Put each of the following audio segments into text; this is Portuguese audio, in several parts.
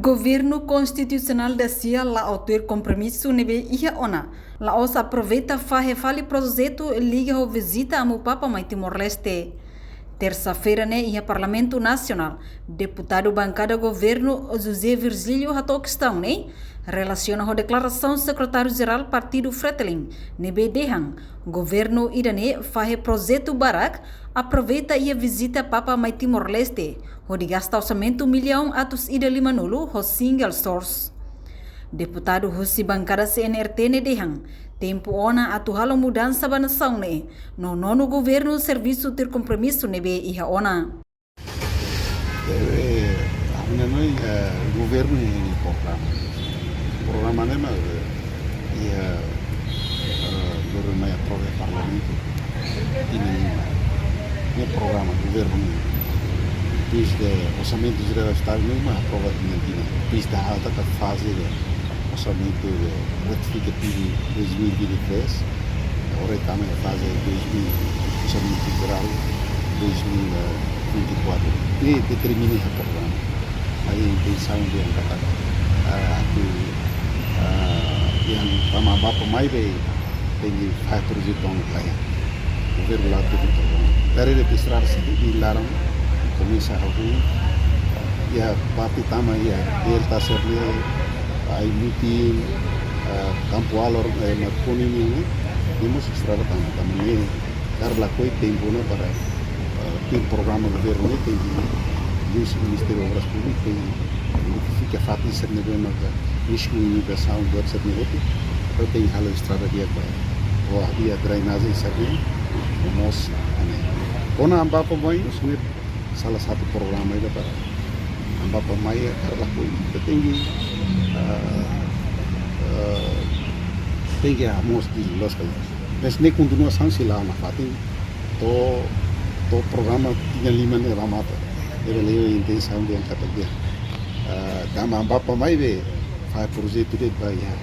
Governo Constitucional da CIA lá ter compromisso nebe ia ona. La os aproveita fale projeto liga o visita a Papa mai Timor-Leste. Terça-feira ia Parlamento Nacional, deputado bancada governo José Virgílio hatou questão relaciona a declaração secretário-geral Partido Fretilin nebe dehan governo idane fahe projeto barak aproveita ia visita Papa mai Timor-Leste, onde gasta orçamento milhão atus ida limanulu ho single source. Deputado Husi bancada CNRT dehan tempo ona atu halo mudança ba nação no nono governo serviço ter compromisso nebe iha ona. Governo ini programa nema ia governo ya prove parlamento ini programa governo desde orçamento geral do estado mesmo aprova desde a alta fase de orçamento retificativo 2023 agora também a fase 2000 orçamento geral 2024 ini determina o programa aí intenção de angkat yang sama bapak mai be tinggi high project on kaya governo lá tudo dari registrar di larang komisa hukum ya parti tama ya delta serle ai meeting campo alor marconi ini dimos extra tama ini karena koi tempo na para tim programa governo ini tinggi Ministério Obras Públicas fica fácil ser negócio na risco inovação do ser negócio eu tenho halo estrada dia para o dia drainagem sabe nós ona amba pemain sungai salah satu programa itu para amba pemain karena koi tinggi amos di los kalau mas ne continuação sila na fatin to programa tinha lima ne ramata ele intenção de angkat dia dama bapa mai be faz projeto de baia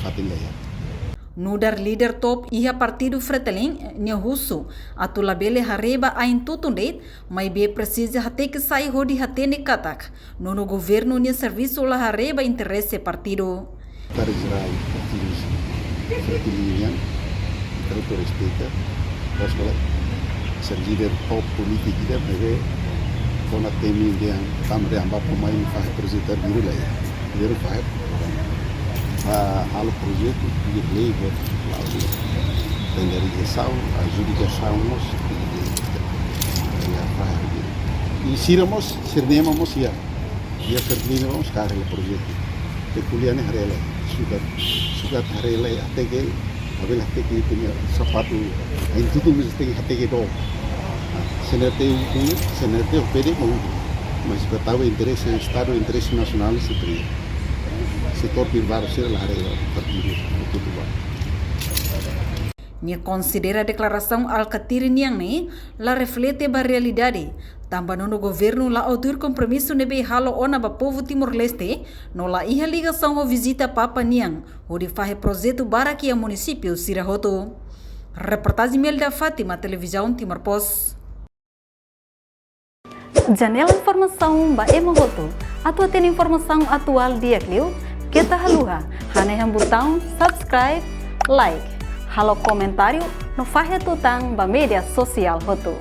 fatin ya Nudar leader top iha partido Fretilin nya husu atu labele hareba ain tutundet mai be precisa hate que sai hodi hate ne katak nono governo nya serviço la hareba interesse partido dari geral Fretilin terus respeita terus ser líder top politik dia bebe kona temi yang tamre amba pemain faz projeto diri lah ya diri faz halo projeto de lei lalu dan dari gesau adjudicação nós ya faz e sirnemos ya terminamos cara o projeto peculiarnya harela sudah harela até que abel até que punya sapato itu tuh mesti até que do CNRT o PD mas betapa interesse Estado interesse nacional setor privado ser lá partido tudo bom. Nia considera declaração Alcatir niang la reflete ba realidade. Tamba no governo la autor compromisso nebe halo ona ba povo Timor-Leste no la iha ligação ho visita Papa niang onde fahe projeto baraki a município Sirahoto. Reportagem Melda Fátima, televisão Timor Post. Janela informação ba Emohoto. Atu tem informação atual dia kliu. Kita haluha, hane yang botão subscribe, like, halo comentário no fahe tutang ba media sosial hoto.